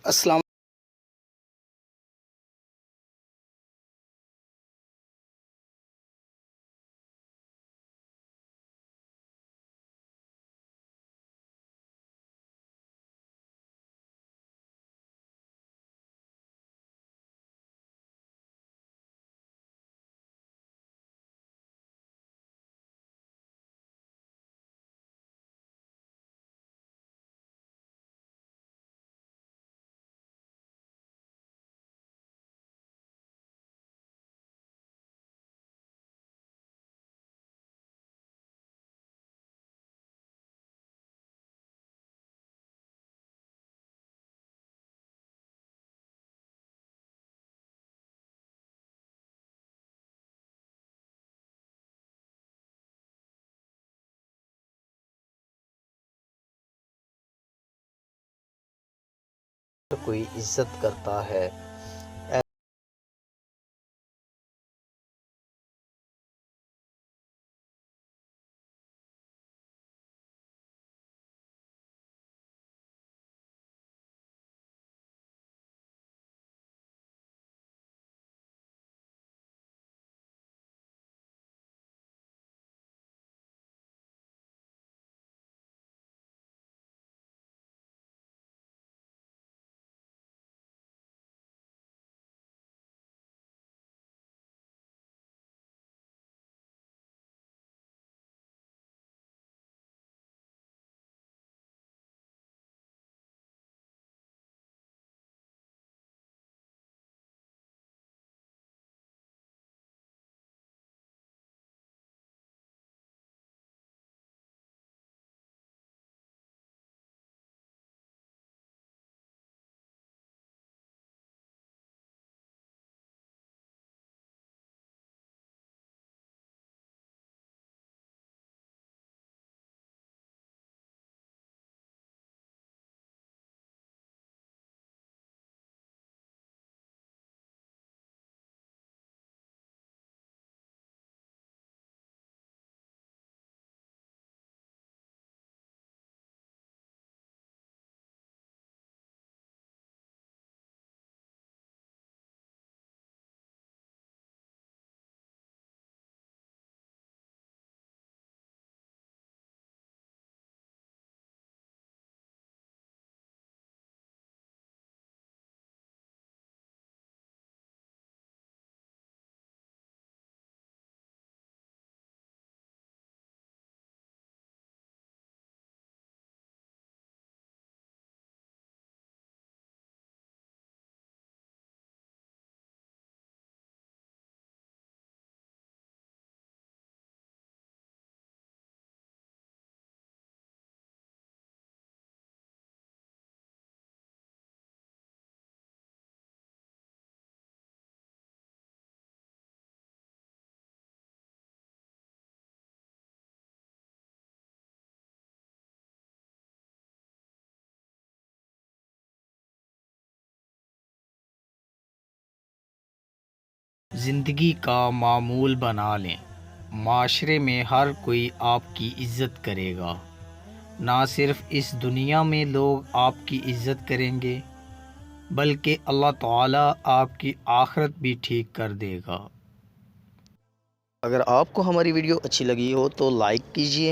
अस्सलाम कोई इज्जत करता है। ज़िंदगी का मामूल बना लें। माशरे में हर कोई आपकी इज़्ज़त करेगा। ना सिर्फ़ इस दुनिया में लोग आपकी इज़्ज़त करेंगे, बल्कि अल्लाह ताला आपकी आखिरत भी ठीक कर देगा। अगर आपको हमारी वीडियो अच्छी लगी हो तो लाइक कीजिए।